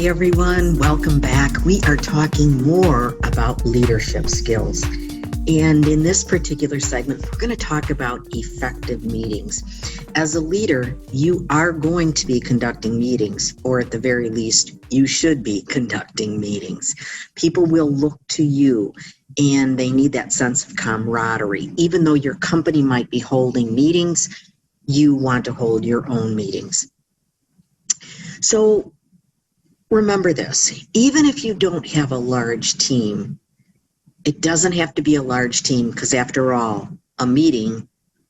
everyone. Welcome back. We are talking more about leadership skills. And in this particular segment, we're going to talk about effective meetings. As a leader, you are going to be conducting meetings, or at the very least, you should be conducting meetings. People will look to you, and they need that sense of camaraderie. Even though your company might be holding meetings, you want to hold your own meetings. So remember this, even if you don't have a large team, it doesn't have to be a large team, because after all, a meeting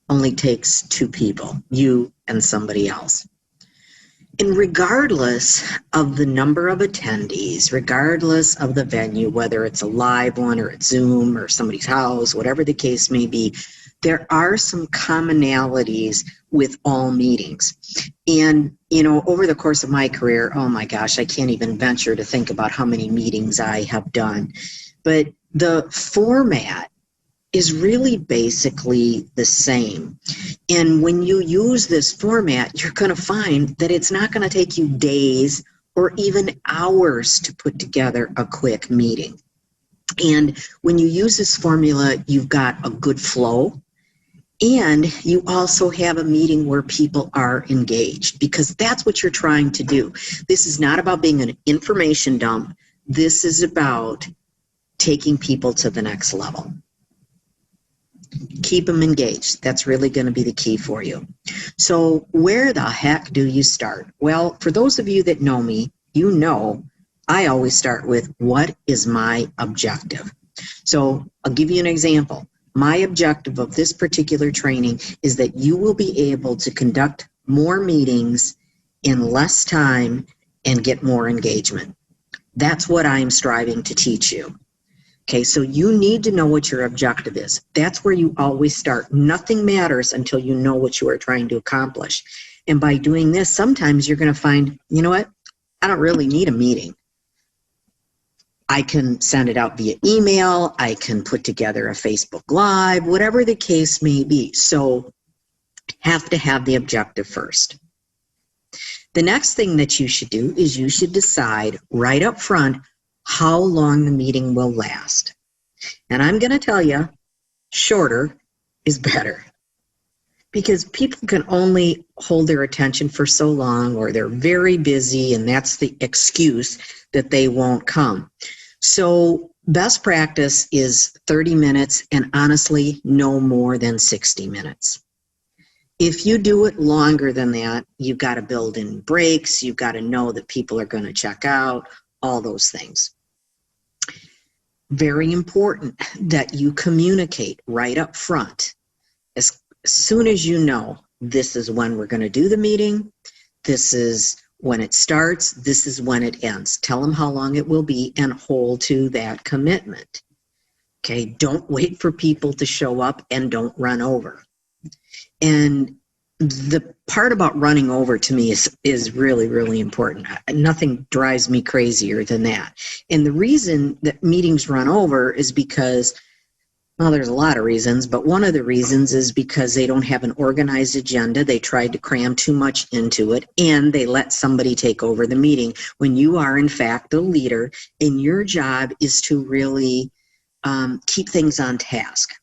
only takes two people, you and somebody else. And regardless of the number of attendees, regardless of the venue, whether it's a live one or it's Zoom or somebody's house, whatever the case may be, there are some commonalities with all meetings. And, over the course of my career, oh my gosh, I can't even venture to think about how many meetings I have done. But the format is really basically the same. And when you use this format, you're going to find that it's not going to take you days or even hours to put together a quick meeting. And when you use this formula, you've got a good flow. And you also have a meeting where people are engaged, because that's what you're trying to do. This is not about being an information dump. This is about taking people to the next level. Keep them engaged. That's really going to be the key for you. So where the heck do you start? Well, for those of you that know me, you know I always start with, what is my objective? So I'll give you an example. My objective of this particular training is that you will be able to conduct more meetings in less time and get more engagement. That's what I am striving to teach you. Okay, so you need to know what your objective is. That's where you always start. Nothing matters until you know what you are trying to accomplish. And by doing this, sometimes you're going to find, you know what? I don't really need a meeting. I can send it out via email. I can put together a Facebook Live, whatever the case may be. So have to have the objective first. The next thing that you should do is you should decide right up front how long the meeting will last. And I'm going to tell you, shorter is better, because people can only hold their attention for so long, or they're very busy, and that's the excuse that they won't come. So best practice is 30 minutes, and honestly, no more than 60 minutes. If you do it longer than that, you've got to build in breaks. You've got to know that people are going to check out, all those things. Very important that you communicate right up front. As soon as you know, this is when we're going to do the meeting, this is when it starts, this is when it ends. Tell them how long it will be and hold to that commitment. Okay, don't wait for people to show up, and don't run over. And the part about running over to me is really, really important. Nothing drives me crazier than that. And the reason that meetings run over is because, well, there's a lot of reasons, but one of the reasons is because they don't have an organized agenda. They tried to cram too much into it, and they let somebody take over the meeting when you are, in fact, the leader, and your job is to really keep things on task.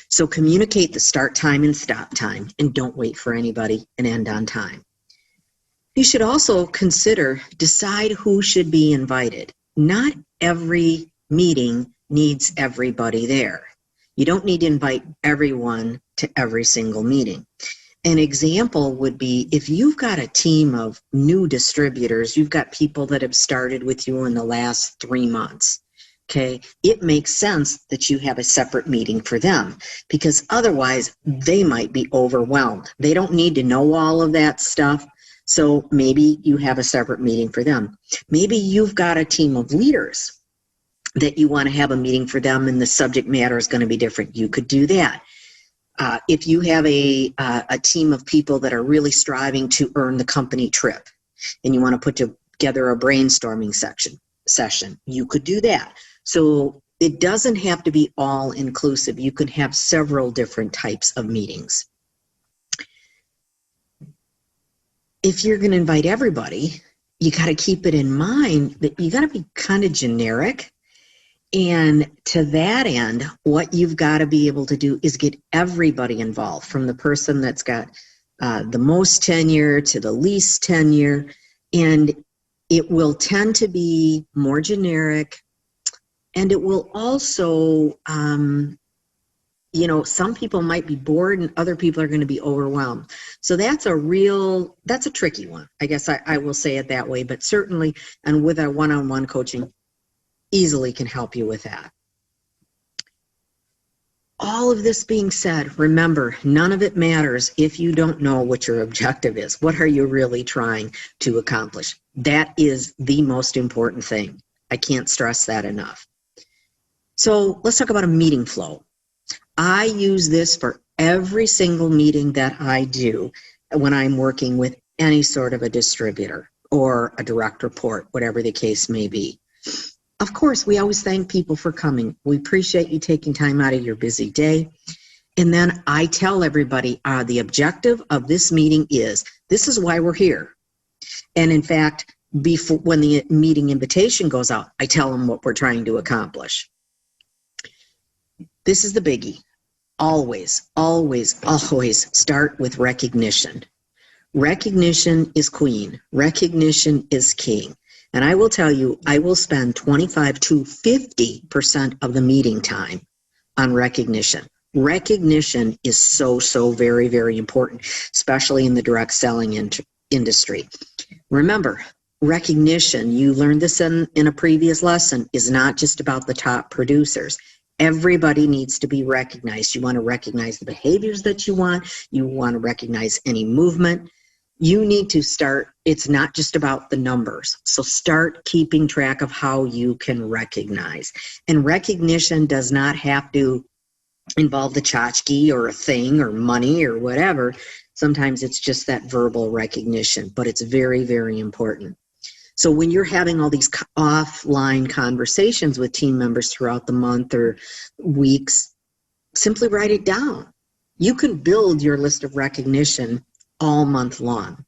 So communicate the start time and stop time, and don't wait for anybody, and end on time. You should also decide who should be invited. Not every meeting needs everybody there. You don't need to invite everyone to every single meeting. An example would be if you've got a team of new distributors, you've got people that have started with you in the last 3 months. Okay, it makes sense that you have a separate meeting for them, because otherwise they might be overwhelmed. They don't need to know all of that stuff. So maybe you have a separate meeting for them. Maybe you've got a team of leaders that you want to have a meeting for them, and the subject matter is going to be different. You could do that. If you have a team of people that are really striving to earn the company trip, and you want to put together a brainstorming session, you could do that. So it doesn't have to be all inclusive. You can have several different types of meetings. If you're going to invite everybody, you got to keep it in mind that you got to be kind of generic. And to that end, what you've got to be able to do is get everybody involved, from the person that's got the most tenure to the least tenure. And it will tend to be more generic. And it will also, you know, some people might be bored and other people are going to be overwhelmed. So that's a tricky one. I guess I will say it that way, but certainly, and with our one-on-one coaching, easily can help you with that. All of this being said, remember, none of it matters if you don't know what your objective is. What are you really trying to accomplish? That is the most important thing. I can't stress that enough. So let's talk about a meeting flow. I use this for every single meeting that I do when I'm working with any sort of a distributor or a direct report, whatever the case may be. Of course, we always thank people for coming. We appreciate you taking time out of your busy day. And then I tell everybody the objective of this meeting is, this is why we're here. And in fact, before, when the meeting invitation goes out, I tell them what we're trying to accomplish. This is the biggie. Always, always, always start with recognition. Recognition is queen. Recognition is king. And I will tell you, I will spend 25 to 50% of the meeting time on recognition. Recognition is so very, very important, especially in the direct selling industry. Remember, recognition, you learned this in a previous lesson, is not just about the top producers. Everybody needs to be recognized. You want to recognize the behaviors that you want. You want to recognize any movement. You need to start, it's not just about the numbers. So start keeping track of how you can recognize. And recognition does not have to involve the tchotchke or a thing or money or whatever. Sometimes it's just that verbal recognition, but it's very, very important. So when you're having all these offline conversations with team members throughout the month or weeks, simply write it down. You can build your list of recognition all month long.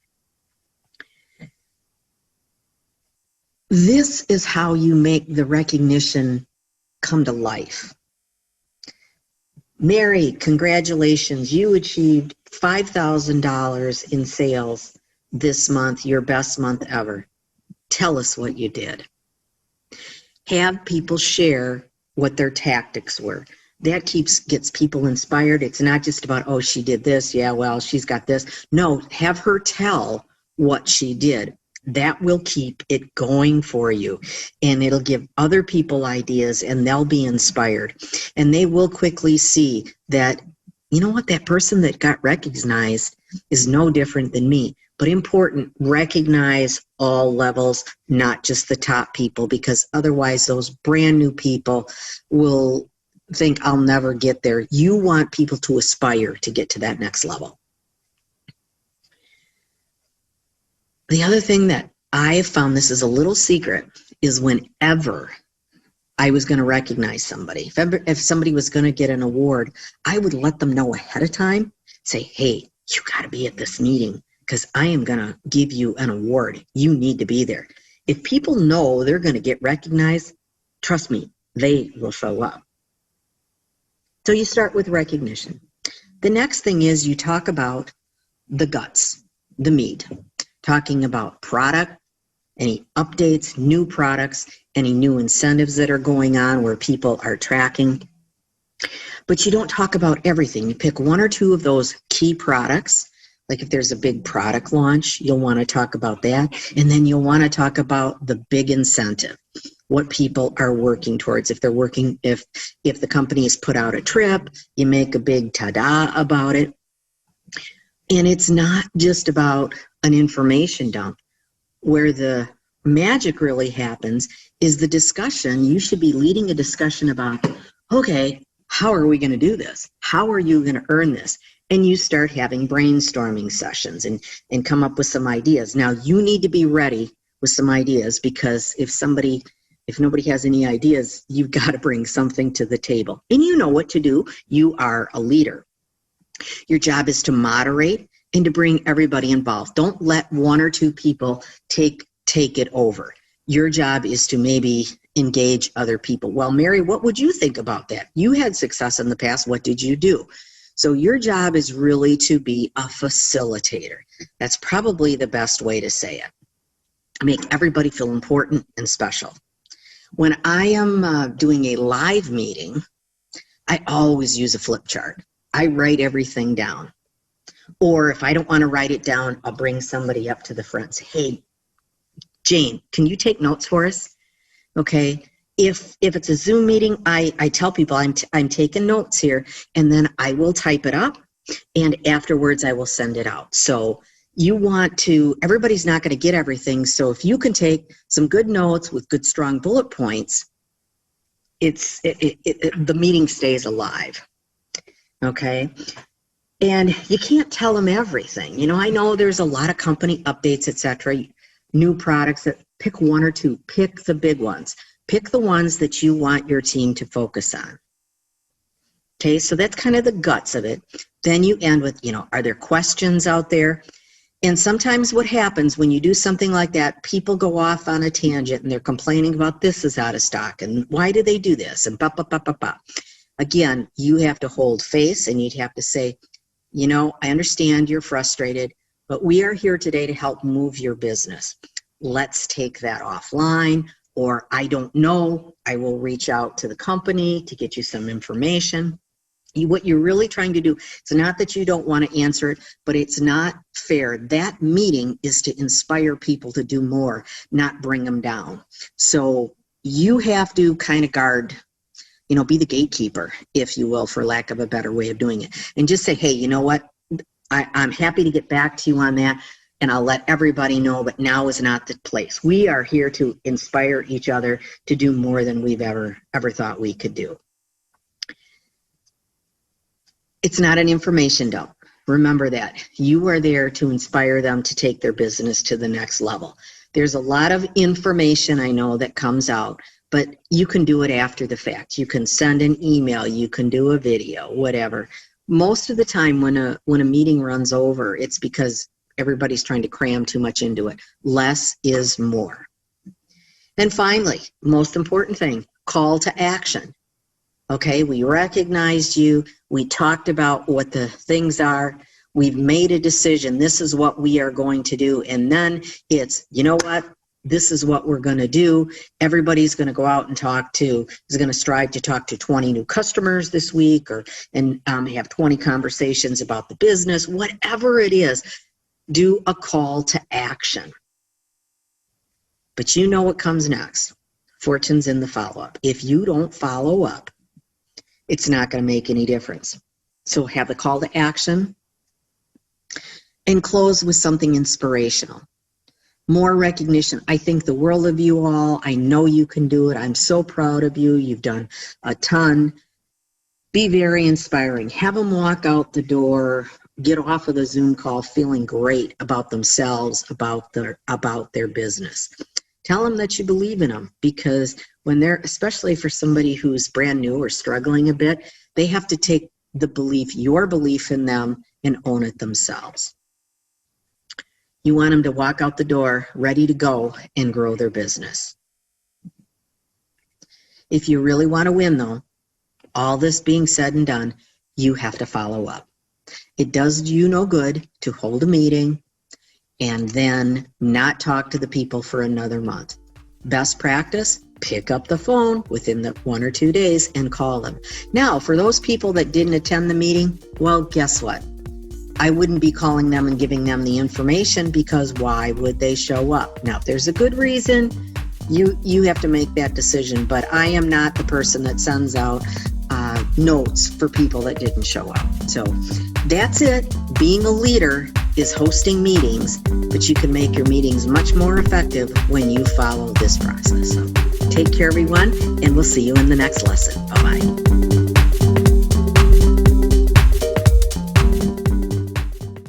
This is how you make the recognition come to life. Mary, congratulations. You achieved $5,000 in sales this month, your best month ever. Tell us what you did. Have people share what their tactics were. That gets people inspired. It's not just about, oh, she did this. Yeah, well, she's got this. No, have her tell what she did. That will keep it going for you. And it'll give other people ideas and they'll be inspired. And they will quickly see that, you know what, that person that got recognized is no different than me. But important, recognize all levels, not just the top people, because otherwise those brand new people will think, I'll never get there. You want people to aspire to get to that next level. The other thing that I have found, this is a little secret, is whenever I was going to recognize somebody, if somebody was going to get an award, I would let them know ahead of time, say, hey, you got to be at this meeting because I am going to give you an award. You need to be there. If people know they're going to get recognized, trust me, they will show up. So you start with recognition. The next thing is you talk about the guts, the meat, talking about product, any updates, new products, any new incentives that are going on where people are tracking. But you don't talk about everything. You pick one or two of those key products. Like if there's a big product launch, you'll want to talk about that. And then you'll want to talk about the big incentive, what people are working towards. If they're working, if the company has put out a trip, you make a big ta-da about it. And it's not just about an information dump. Where the magic really happens is the discussion. You should be leading a discussion about, okay, how are we going to do this? How are you going to earn this? And you start having brainstorming sessions and come up with some ideas. Now you need to be ready with some ideas, because if nobody has any ideas, you've got to bring something to the table. And you know what to do. You are a leader. Your job is to moderate and to bring everybody involved. Don't let one or two people take take it over. Your job is to maybe engage other people. Well, Mary, what would you think about that? You had success in the past. What did you do? So your job is really to be a facilitator. That's probably the best way to say it. Make everybody feel important and special. When I am doing a live meeting, I always use a flip chart. I write everything down. Or if I don't want to write it down, I'll bring somebody up to the front and say, hey, Jane, can you take notes for us? Okay. If it's a Zoom meeting, I tell people I'm taking notes here, and then I will type it up, and afterwards I will send it out. So you want to, everybody's not going to get everything. So if you can take some good notes with good strong bullet points, the meeting stays alive. Okay. And you can't tell them everything. You know, I know there's a lot of company updates, etc., new products. That pick one or two, pick the big ones. Pick the ones that you want your team to focus on. Okay, so that's kind of the guts of it. Then you end with, you know, are there questions out there? And sometimes what happens when you do something like that, people go off on a tangent and they're complaining about this is out of stock and why do they do this and ba ba ba ba ba. Again, you have to hold face and you'd have to say, you know, I understand you're frustrated, but we are here today to help move your business. Let's take that offline. Or I don't know, I will reach out to the company to get you some information. What you're really trying to do, it's not that you don't want to answer it, but it's not fair. That meeting is to inspire people to do more, not bring them down. So you have to kind of guard, you know, be the gatekeeper, if you will, for lack of a better way of doing it. And just say, hey, you know what, I'm happy to get back to you on that. And I'll let everybody know, but now is not the place. We are here to inspire each other to do more than we've ever thought we could do. It's not an information dump. Remember that. You are there to inspire them to take their business to the next level. There's a lot of information I know that comes out, but you can do it after the fact. You can send an email, you can do a video, whatever. Most of the time when a meeting runs over, it's because everybody's trying to cram too much into it. Less is more. And finally, most important thing, call to action. Okay, we recognized you. We talked about what the things are. We've made a decision. This is what we are going to do. And then it's, you know what? This is what we're going to do. Everybody's going to go out and is going to strive to talk to 20 new customers this week and have 20 conversations about the business, whatever it is. Do a call to action. But you know what comes next. Fortune's in the follow-up. If you don't follow up, it's not going to make any difference. So have the call to action and close with something inspirational. More recognition. I think the world of you all. I know you can do it. I'm so proud of you. You've done a ton. Be very inspiring. Have them walk out the door, get off of the Zoom call feeling great about themselves, about their business. Tell them that you believe in them, because when they're, especially for somebody who's brand new or struggling a bit, they have to take your belief in them and own it themselves. You want them to walk out the door ready to go and grow their business. If you really want to win though, all this being said and done, you have to follow up. It does you no good to hold a meeting and then not talk to the people for another month. Best practice, pick up the phone within the 1 or 2 days and call them. Now, for those people that didn't attend the meeting, well, guess what? I wouldn't be calling them and giving them the information, because why would they show up? Now, if there's a good reason, you have to make that decision, but I am not the person that sends out notes for people that didn't show up. So that's it. Being a leader is hosting meetings, but you can make your meetings much more effective when you follow this process. So take care, everyone, and we'll see you in the next lesson. Bye-bye.